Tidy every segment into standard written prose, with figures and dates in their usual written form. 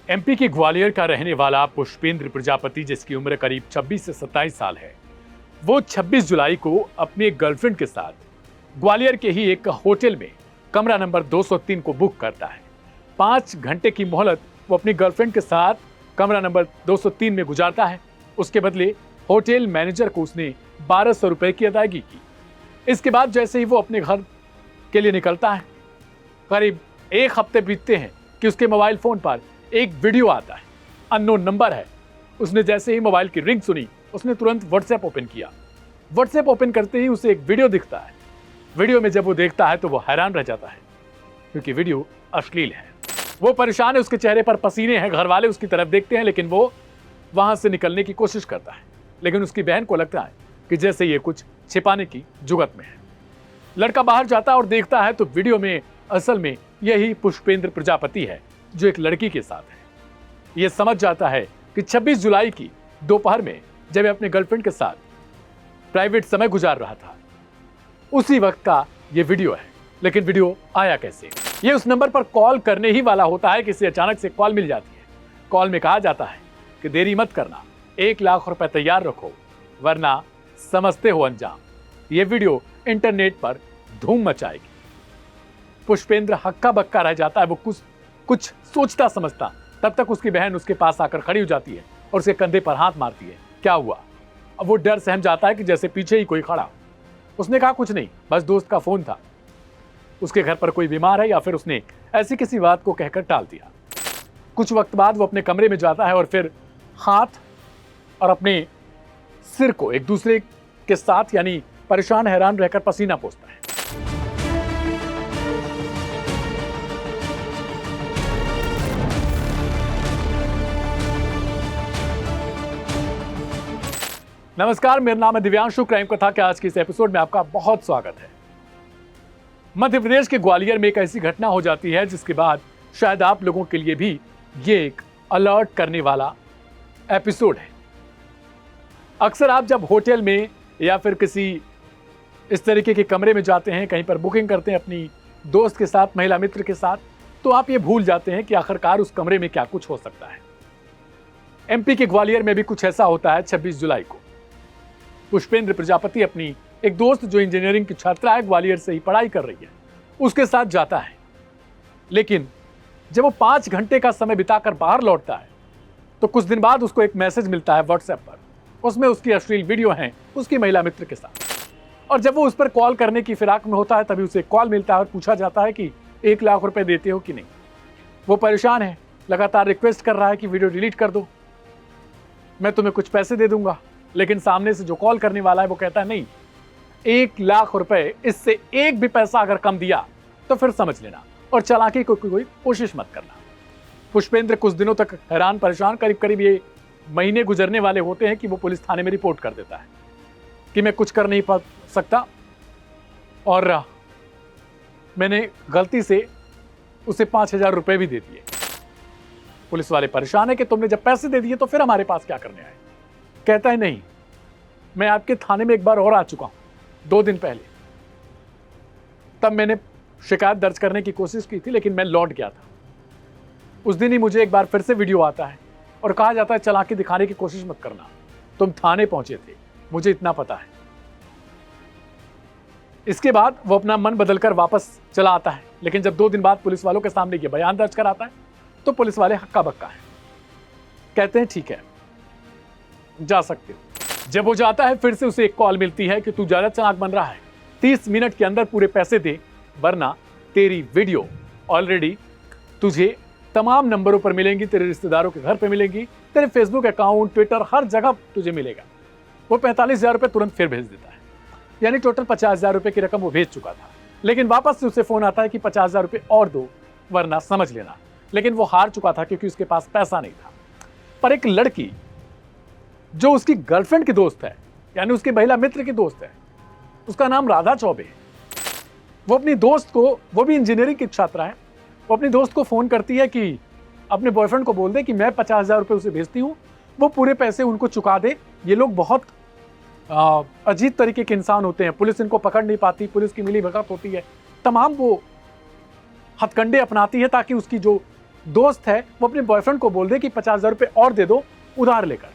MP के ग्वालियर का रहने वाला पुष्पेंद्र प्रजापति, जिसकी उम्र करीब 26 से 27 साल है, वो 26 जुलाई को अपनी एक गर्लफ्रेंड के साथ ग्वालियर के ही एक होटल में कमरा नंबर 203 को बुक करता है। 5 घंटे की मोहलत वो अपनी गर्लफ्रेंड के साथ कमरा नंबर 203 में गुजारता है। उसके बदले होटल मैनेजर को उसने 1200 रुपए की अदायगी की। इसके बाद जैसे ही वो अपने घर के लिए निकलता है, करीब 1 हफ्ते बीतते हैं कि उसके मोबाइल फोन पर एक वीडियो आता है। अननोन नंबर है। उसने जैसे ही मोबाइल की रिंग सुनी, उसने तुरंत व्हाट्सएप ओपन किया। व्हाट्सएप ओपन करते ही उसे एक वीडियो दिखता है। वीडियो में जब वो देखता है तो वो हैरान रह जाता है, क्योंकि वीडियो अश्लील है। वो परेशान है, उसके चेहरे पर पसीने हैं। घर वाले उसकी तरफ देखते हैं, लेकिन वो वहां से निकलने की कोशिश करता है। लेकिन उसकी बहन को लगता है कि जैसे ये कुछ छिपाने की जुगत में है। लड़का बाहर जाता है और देखता है तो वीडियो में असल में यही पुष्पेंद्र प्रजापति है, जो एक लड़की के साथ है। ये समझ जाता है कि 26 जुलाई की दोपहर में जब वह अपने गर्लफ्रेंड के साथ प्राइवेट समय गुजार रहा था, उसी वक्त का ये वीडियो है। लेकिन वीडियो आया कैसे? ये उस नंबर पर कॉल करने ही वाला होता है कि इसे अचानक से कॉल मिल जाती है। कॉल में कहा जाता है कि देरी मत करना, 1 लाख रुपए तैयार रखो, वरना समझते हो अंजाम। ये वीडियो इंटरनेट पर धूम मचाएगी। पुष्पेंद्र हक्का बक्का रह जाता है। वो कुछ सोचता समझता, तब तक उसकी बहन उसके पास आकर खड़ी हो जाती है और उसके कंधे पर हाथ मारती है। क्या हुआ? अब वो डर सहम जाता है कि जैसे पीछे ही कोई खड़ा। उसने कहा कुछ नहीं, बस दोस्त का फोन था, उसके घर पर कोई बीमार है, या फिर उसने ऐसी किसी बात को कहकर टाल दिया। कुछ वक्त बाद वो अपने कमरे में जाता है और फिर हाथ और अपने सिर को एक दूसरे के साथ यानी परेशान हैरान रहकर पसीना पोंछता है। नमस्कार, मेरा नाम है दिव्यांशु। क्राइम कथा के आज के इस एपिसोड में आपका बहुत स्वागत है। मध्य प्रदेश के ग्वालियर में एक ऐसी घटना हो जाती है जिसके बाद शायद आप लोगों के लिए भी ये एक अलर्ट करने वाला एपिसोड है। अक्सर आप जब होटल में या फिर किसी इस तरीके के कमरे में जाते हैं, कहीं पर बुकिंग करते हैं अपनी दोस्त के साथ, महिला मित्र के साथ, तो आप ये भूल जाते हैं कि आखिरकार उस कमरे में क्या कुछ हो सकता है। एमपी के ग्वालियर में भी कुछ ऐसा होता है। 26 जुलाई को पुष्पेंद्र प्रजापति अपनी एक दोस्त, जो इंजीनियरिंग की छात्रा है, ग्वालियर से ही पढ़ाई कर रही है, उसके साथ जाता है। लेकिन जब वो 5 घंटे का समय बिताकर बाहर लौटता है तो कुछ दिन बाद उसको एक मैसेज मिलता है व्हाट्सएप पर। उसमें उसकी अश्लील वीडियो है उसकी महिला मित्र के साथ। और जब वो उस पर कॉल करने की फिराक में होता है, तभी उसे कॉल मिलता है और पूछा जाता है कि 1 लाख रुपए देते हो कि नहीं। वो परेशान है, लगातार रिक्वेस्ट कर रहा है कि वीडियो डिलीट कर दो, मैं तुम्हें कुछ पैसे दे दूंगा। लेकिन सामने से जो कॉल करने वाला है वो कहता है नहीं, 1 लाख रुपए, इससे एक भी पैसा अगर कम दिया तो फिर समझ लेना और चालाकी को कोई कोशिश मत करना। पुष्पेंद्र कुछ दिनों तक हैरान परेशान, करीब करीब ये महीने गुजरने वाले होते हैं कि वो पुलिस थाने में रिपोर्ट कर देता है कि मैं कुछ कर नहीं पा सकता और मैंने गलती से उसे 5000 रुपए भी दे दिए। पुलिस वाले परेशान है कि तुमने जब पैसे दे दिए तो फिर हमारे पास क्या करने आए। कहता है नहीं, मैं आपके थाने में एक बार और आ चुका हूं 2 दिन पहले, तब मैंने शिकायत दर्ज करने की कोशिश की थी, लेकिन मैं लौट गया था। उस दिन ही मुझे एक बार फिर से वीडियो आता है और कहा जाता है चालाकी दिखाने की कोशिश मत करना, तुम थाने पहुंचे थे, मुझे इतना पता है। इसके बाद वो अपना मन बदलकर वापस चला आता है। लेकिन जब 2 दिन बाद पुलिस वालों के सामने ये बयान दर्ज कराता है तो पुलिस वाले हक्का बक्का है, कहते हैं ठीक है, जा सकते हो। जब वो जाता है फिर से उसे एक कॉल मिलती है कि तू ज्यादा चालाक बन रहा है, 30 मिनट के अंदर पूरे पैसे दे, वरना तेरी वीडियो ऑलरेडी तुझे तमाम नंबरों पर मिलेंगी, तेरे रिश्तेदारों के घर पे मिलेंगी, तेरे फेसबुक अकाउंट, ट्विटर, हर जगह तुझे मिलेगा। वो 45,000 रुपये तुरंत फिर भेज देता है, यानी टोटल 50,000 रुपये की रकम वो भेज चुका था। लेकिन वापस से उसे फोन आता है कि 50,000 रुपये और दो, वरना समझ लेना। लेकिन वो हार चुका था क्योंकि उसके पास पैसा नहीं था। पर एक लड़की जो उसकी गर्लफ्रेंड की दोस्त है, यानी उसकी महिला मित्र की दोस्त है, उसका नाम राधा चौबे है। वो अपनी दोस्त को, वो भी इंजीनियरिंग की छात्रा है, वो अपनी दोस्त को फोन करती है कि अपने बॉयफ्रेंड को बोल दे कि मैं 50,000 रुपये उसे भेजती हूँ, वो पूरे पैसे उनको चुका दे। ये लोग बहुत अजीब तरीके के इंसान होते हैं, पुलिस इनको पकड़ नहीं पाती, पुलिस की मिली भगत होती है, तमाम वो हथकंडे अपनाती है ताकि उसकी जो दोस्त है वो अपने बॉयफ्रेंड को बोल दे कि 50,000 रुपये और दे दो उधार लेकर।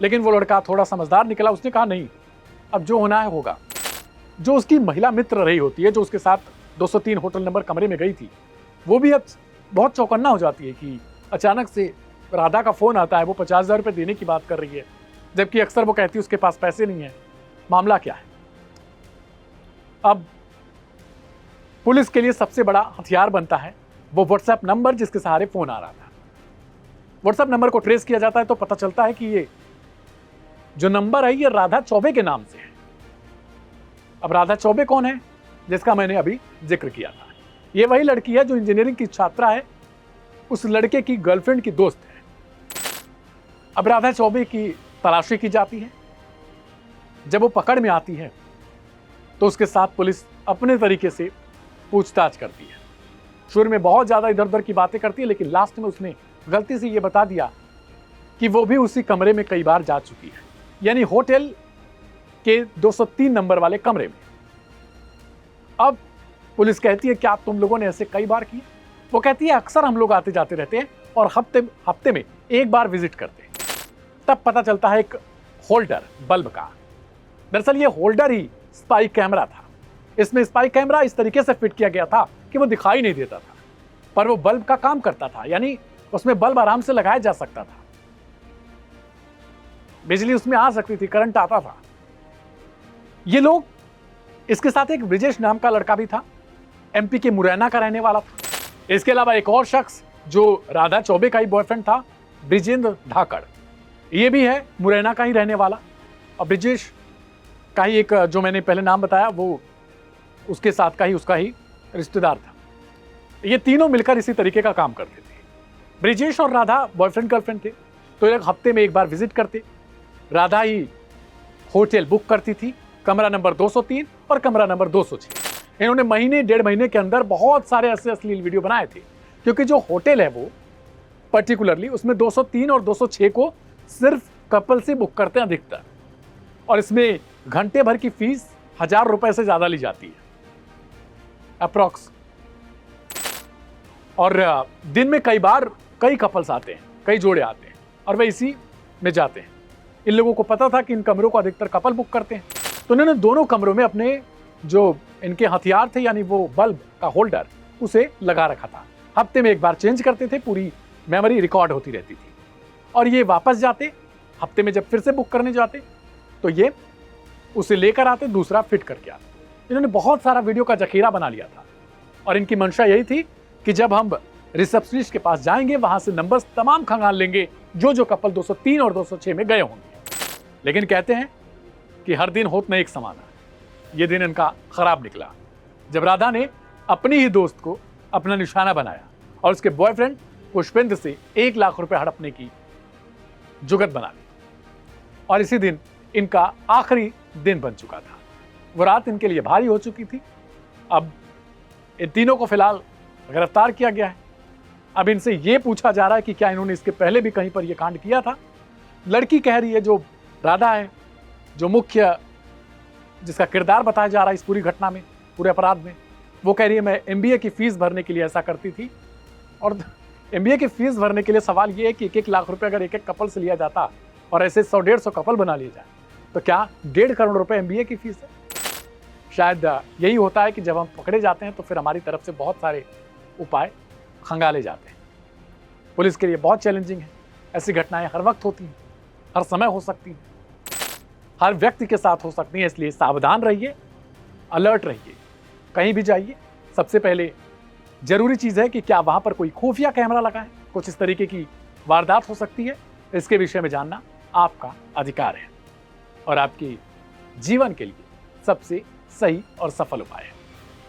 लेकिन वो लड़का थोड़ा समझदार निकला, उसने कहा नहीं, अब जो होना है होगा। जो उसकी महिला मित्र रही होती है, जो उसके साथ 203 होटल नंबर कमरे में गई थी, वो भी अब बहुत चौकन्ना हो जाती है कि अचानक से राधा का फोन आता है, वो 50,000 रुपये देने की बात कर रही है, जबकि अक्सर वो कहती है उसके पास पैसे नहीं है। मामला क्या है? अब पुलिस के लिए सबसे बड़ा हथियार बनता है वो व्हाट्सएप नंबर जिसके सहारे फोन आ रहा था। व्हाट्सएप नंबर को ट्रेस किया जाता है तो पता चलता है कि ये जो नंबर है ये राधा चौबे के नाम से है। अब राधा चौबे कौन है? जिसका मैंने अभी जिक्र किया था। ये वही लड़की है जो इंजीनियरिंग की छात्रा है, उस लड़के की गर्लफ्रेंड की दोस्त है। अब राधा चौबे की तलाशी की जाती है। जब वो पकड़ में आती है तो उसके साथ पुलिस अपने तरीके से पूछताछ करती है। शुरू में बहुत ज्यादा इधर उधर की बातें करती है, लेकिन लास्ट में उसने गलती से ये बता दिया कि वो भी उसी कमरे में कई बार जा चुकी है, यानी होटल के 203 नंबर वाले कमरे में। अब पुलिस कहती है क्या तुम लोगों ने ऐसे कई बार किए? वो कहती है अक्सर हम लोग आते जाते रहते हैं और हफ्ते में एक बार विजिट करते हैं। तब पता चलता है एक होल्डर बल्ब का। दरअसल ये होल्डर ही स्पाई कैमरा था। इसमें स्पाई कैमरा इस तरीके से फिट किया गया था कि वो दिखाई नहीं देता था, पर वो बल्ब का काम करता था, यानी उसमें बल्ब आराम से लगाया जा सकता था। बिजली उसमें आ सकती थी, करंट आता था। ये लोग, इसके साथ एक ब्रिजेश नाम का लड़का भी था, एमपी के मुरैना का रहने वाला था। इसके अलावा एक और शख्स जो राधा चौबे का ही बॉयफ्रेंड था, ब्रिजेंद्र धाकड़, ये भी है मुरैना का ही रहने वाला। और ब्रिजेश का ही एक जो मैंने पहले नाम बताया वो उसके साथ का ही उसका ही रिश्तेदार था। ये तीनों मिलकर इसी तरीके का काम करते थे। ब्रिजेश और राधा बॉयफ्रेंड गर्लफ्रेंड थे, तो ये हफ्ते में एक बार विजिट करते। राधा ही होटल बुक करती थी, कमरा नंबर 203 और कमरा नंबर 206। इन्होंने महीने डेढ़ महीने के अंदर बहुत सारे ऐसे अश्लील वीडियो बनाए थे, क्योंकि जो होटल है वो पर्टिकुलरली उसमें 203 और 206 को सिर्फ कपल से बुक करते हैं अधिकतर, और इसमें घंटे भर की फीस 1,000 रुपए से ज्यादा ली जाती है अप्रॉक्स। और दिन में कई बार कई कपल्स आते हैं, कई जोड़े आते हैं और वे इसी में जाते हैं। इन लोगों को पता था कि इन कमरों को अधिकतर कपल बुक करते हैं, तो इन्होंने दोनों कमरों में अपने जो इनके हथियार थे, यानी वो बल्ब का होल्डर, उसे लगा रखा था। हफ्ते में एक बार चेंज करते थे, पूरी मेमोरी रिकॉर्ड होती रहती थी। और ये वापस जाते, हफ्ते में जब फिर से बुक करने जाते तो ये उसे लेकर आते, दूसरा फिट करके आते। इन्होंने बहुत सारा वीडियो का जखीरा बना लिया था और इनकी मंशा यही थी कि जब हम रिसेप्शनिस्ट के पास जाएंगे वहां से नंबर्स तमाम खंगाल लेंगे जो कपल 203 और 206 में गए होंगे। लेकिन कहते हैं कि हर दिन होत में एक समान है। ये दिन इनका खराब निकला जब राधा ने अपनी ही दोस्त को अपना निशाना बनाया और उसके बॉयफ्रेंड पुष्पेंद्र से 1 लाख रुपए हड़पने की जुगत बना ली। और इसी दिन इनका आखिरी दिन बन चुका था। वो रात इनके लिए भारी हो चुकी थी। अब इन तीनों को फिलहाल गिरफ्तार किया गया है। अब इनसे ये पूछा जा रहा है कि क्या इन्होंने इसके पहले भी कहीं पर यह कांड किया था। लड़की कह रही है, जो राधा है, जो मुख्य जिसका किरदार बताया जा रहा है इस पूरी घटना में, पूरे अपराध में, वो कह रही है मैं MBA की फीस भरने के लिए ऐसा करती थी। और MBA की फीस भरने के लिए सवाल ये है कि 1-1 लाख रुपए अगर एक कपल से लिया जाता और ऐसे 100-150 कपल बना लिए जाए तो क्या 1.5 करोड़ रुपए MBA की फीस है? शायद यही होता है कि जब हम पकड़े जाते हैं तो फिर हमारी तरफ से बहुत सारे उपाय खंगाले जाते हैं। पुलिस के लिए बहुत चैलेंजिंग है। ऐसी घटनाएं हर वक्त होती हैं, हर समय हो सकती हैं, हर व्यक्ति के साथ हो सकती हैं। इसलिए सावधान रहिए, अलर्ट रहिए। कहीं भी जाइए, सबसे पहले जरूरी चीज़ है कि क्या वहाँ पर कोई खुफिया कैमरा लगा है। कुछ इस तरीके की वारदात हो सकती है, इसके विषय में जानना आपका अधिकार है और आपके जीवन के लिए सबसे सही और सफल उपाय है।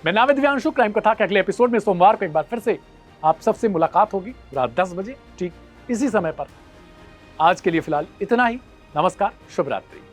मैं नाविद दिव्यांशु, क्राइम कथा के अगले एपिसोड में सोमवार को एक बार फिर से आप सबसे मुलाकात होगी रात 10 बजे ठीक इसी समय पर। आज के लिए फिलहाल इतना ही। नमस्कार, शुभ रात्रि।